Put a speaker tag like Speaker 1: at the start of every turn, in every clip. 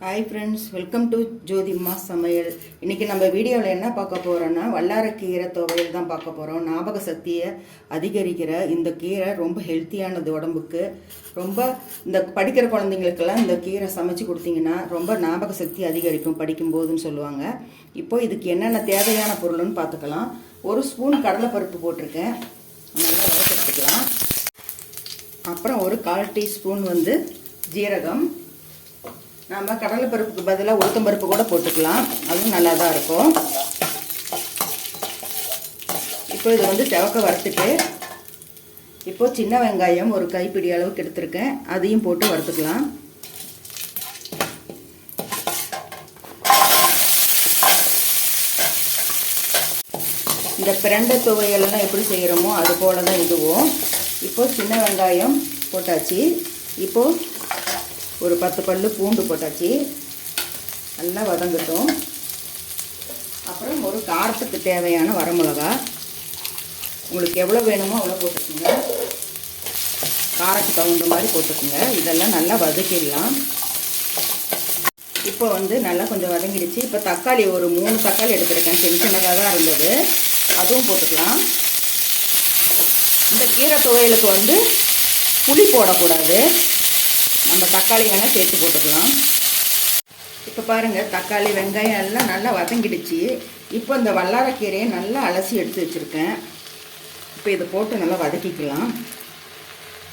Speaker 1: Hi friends, welcome to ஜோதிம்மா சமையல். இன்றைக்கி நம்ம வீடியோவில் என்ன பார்க்க போகிறோன்னா வல்லாரக்கீரை துவையல் தான் பார்க்க போகிறோம். ஞாபக சக்தியை அதிகரிக்கிற இந்த கீரை ரொம்ப ஹெல்த்தியானது உடம்புக்கு. ரொம்ப இந்த படிக்கிற குழந்தைங்களுக்கெல்லாம் இந்த கீரை சமைச்சு கொடுத்தீங்கன்னா ரொம்ப ஞாபக சக்தி அதிகரிக்கும் படிக்கும்போதுன்னு சொல்லுவாங்க. இப்போ இதுக்கு என்னென்ன தேவையான பொருள்னு பார்த்துக்கலாம். ஒரு ஸ்பூன் கடலைப்பருப்பு போட்டிருக்கேன், நல்லா வதக்கிக்கலாம். அப்புறம் ஒரு 1/4 டீஸ்பூன் ஜீரகம். நம்ம கடலைப்பருப்புக்கு பதிலாக உளுத்தம்பருப்பு கூட போட்டுக்கலாம், அதுவும் நல்லா தான் இருக்கும். இப்போ இது செவக்க வறுத்துட்டு இப்போ சின்ன வெங்காயம் ஒரு கைப்பிடி அளவுக்கு எடுத்துருக்கேன், அதையும் போட்டு வறுத்துக்கலாம். இந்த பிரண்டை துவையெல்லாம் எப்படி செய்கிறோமோ அது போல தான் இதுவும். இப்போது சின்ன வெங்காயம் போட்டாச்சு. இப்போது ஒரு 10 பல்லு பூண்டு போட்டாச்சு, நல்லா வதங்கட்டும். அப்புறம் ஒரு காரத்துக்கு தேவையான வரமிளகா, உங்களுக்கு எவ்வளோ வேணுமோ அவ்வளோ போட்டுக்கோங்க, காரத்துக்கு தகுந்த மாதிரி போட்டுக்கோங்க. இதெல்லாம் நல்லா வதக்கிடலாம். இப்போ நல்லா கொஞ்சம் வதங்கிடுச்சு. இப்போ தக்காளி ஒரு 3 தக்காளி எடுத்துருக்கேன், சின்னதாக தான் இருந்தது, அதுவும் போட்டுக்கலாம். இந்த கீரை துவையலுக்கு புளி போடக்கூடாது, நம்ம தக்காளி வேணால் சேர்த்து போட்டுக்கலாம். இப்போ பாருங்கள், தக்காளி வெங்காயம் எல்லாம் நல்லா வதங்கிடுச்சு. இப்போ இந்த வல்லாரக்கீரையை நல்லா அலசி எடுத்து வச்சுருக்கேன். இப்போ இதை போட்டு நல்லா வதக்கிக்கலாம்.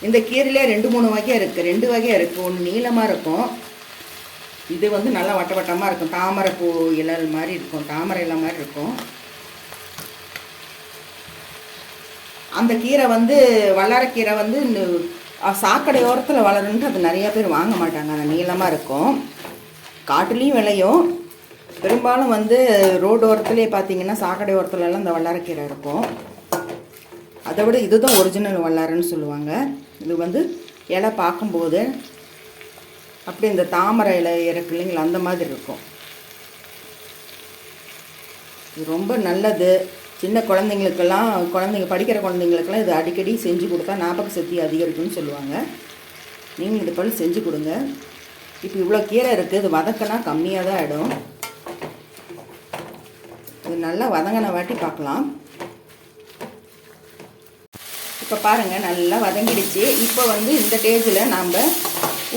Speaker 1: இந்த கீரையிலே 2-3 வகை இருக்குது, 2 வகை இருக்குது. ஒன்று நீளமாக இருக்கும், இது நல்லா வட்ட வட்டமாக இருக்கும், தாமரை பூ இலை மாதிரி இருக்கும், தாமரை இலை மாதிரி இருக்கும். அந்த கீரை வல்லாரக்கீரை சாக்கடை ஓரத்தில் வளருன்ட்டு அது நிறையா பேர் வாங்க மாட்டாங்க. அந்த நீளமாக இருக்கும், காட்டுலேயும் விளையும். பெரும்பாலும் ரோடு ஓரத்துலேயே பார்த்தீங்கன்னா சாக்கடை ஓரத்துலலாம் இந்த வல்லாரக்கீரை இருக்கும். அதை விட இதுதான் ஒரிஜினல் வல்லாரன்னு சொல்லுவாங்க. இது இலை பார்க்கும்போது அப்படி இந்த தாமரை இலை இருக்கு இல்லைங்களா, அந்த மாதிரி இருக்கும். இது ரொம்ப நல்லது. சின்ன குழந்தைங்களுக்கெல்லாம், படிக்கிற குழந்தைங்களுக்கெல்லாம் இது அடிக்கடி செஞ்சு கொடுத்தா ஞாபக சக்தி அதிகரிக்கும்னு சொல்லுவாங்க. நீங்கள் இது போல் செஞ்சு கொடுங்க. இப்போ இவ்வளோ கீரை இருக்குது, இது வதக்கினா கம்மியாக தான் ஆகிடும். இது நல்லா வதங்கின வாட்டி பார்க்கலாம். இப்போ பாருங்கள், நல்லா வதங்கிடுச்சு. இப்போ இந்த டேஜில் நாம்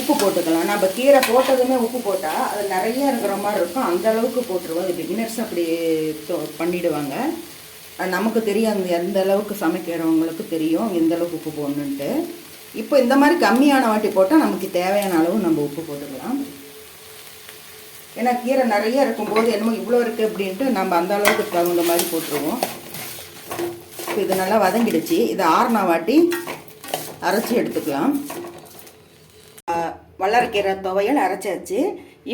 Speaker 1: உப்பு போட்டுக்கலாம். நம்ம கீரை போட்டதுமே உப்பு போட்டால் அது நிறைய இருக்கிற மாதிரி இருக்கும், அந்த அளவுக்கு போட்டுருவோம். அது பிகினர்ஸ் அப்படி பண்ணிவிடுவாங்க. நமக்கு தெரியும், எந்த அளவுக்கு சமைக்கிறவங்களுக்கு தெரியும் எந்த அளவுக்கு உப்பு போடணுன்ட்டு. இப்போ இந்த மாதிரி கம்மியான வாட்டி போட்டால் நமக்கு தேவையான அளவு நம்ம உப்பு போட்டுக்கலாம். ஏன்னா கீரை நிறைய இருக்கும்போது என்னமோ இவ்வளோ இருக்குது அப்படின்ட்டு நம்ம அந்த அளவுக்கு தகுந்த மாதிரி போட்டுருவோம். இப்போ இது நல்லா வதங்கிடுச்சு. இது ஆறுனா வாட்டி அரைச்சி எடுத்துக்கலாம். வல்லாரக்கீரை துவையல் அரைச்சாச்சு.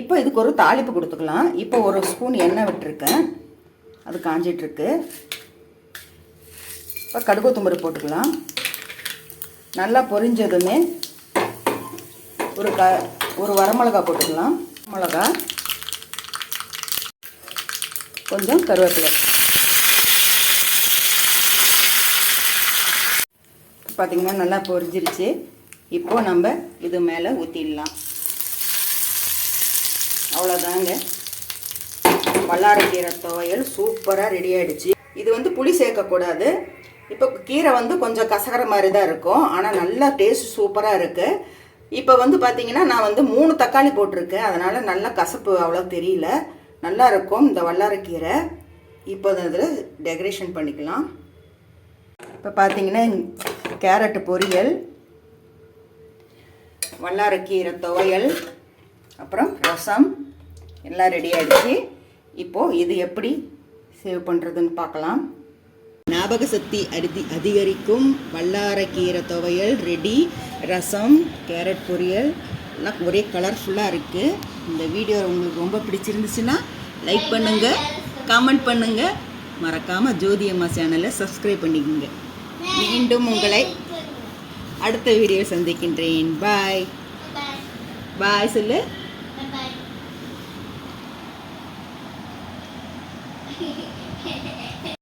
Speaker 1: இப்போ இதுக்கு ஒரு தாளிப்பு கொடுத்துக்கலாம். இப்போ ஒரு ஸ்பூன் எண்ணெய் விட்டுருக்கேன், அது காஞ்சிட்ருக்கு. இப்போ கடுகு போட்டுக்கலாம். நல்லா பொரிஞ்சதுமே ஒரு வரமிளகா போட்டுக்கலாம். மிளகா, கொஞ்சம் கருவேப்பிலை. பார்த்திங்கன்னா நல்லா பொரிஞ்சிருச்சு. இப்போது நம்ம இது மேலே ஊற்றிடலாம். அவ்வளோதாங்க, வல்லாரக்கீரை துவையல் சூப்பராக ரெடி ஆகிடுச்சு. இது புளி சேர்க்கக்கூடாது. இப்போ கீரை கொஞ்சம் கசகர மாதிரி தான் இருக்கும், ஆனால் நல்லா டேஸ்ட் சூப்பராக இருக்குது. இப்போ பார்த்தீங்கன்னா நான் 3 தக்காளி போட்டிருக்கேன், அதனால் நல்லா கசப்பு அவ்வளோ தெரியல, நல்லா இருக்கும் இந்த வல்லாரக்கீரை. இப்போ அதில் டெக்கரேஷன் பண்ணிக்கலாம். இப்போ பார்த்தீங்கன்னா கேரட்டு பொரியல், வல்லாரக்கீரை துவையல், அப்புறம் ரசம் எல்லாம் ரெடி ஆகிடுச்சு. இப்போது இது எப்படி சேவ் பண்ணுறதுன்னு பார்க்கலாம். ஞாபக சக்தி அதிகரிக்கும் வல்லாரக்கீரை துவையல் ரெடி. ரசம், கேரட் பொரியல் எல்லாம் ஒரே கலர்ஃபுல்லாக இருக்குது. இந்த வீடியோ உங்களுக்கு ரொம்ப பிடிச்சிருந்துச்சுன்னா லைக் பண்ணுங்கள், கமெண்ட் பண்ணுங்கள், மறக்காமல் ஜோதி அம்மா சேனலை சப்ஸ்கிரைப் பண்ணிக்கோங்க. மீண்டும் உங்களை அடுத்த வீடியோ சந்திக்கின்றேன். பாய் பாய் சொல்லு.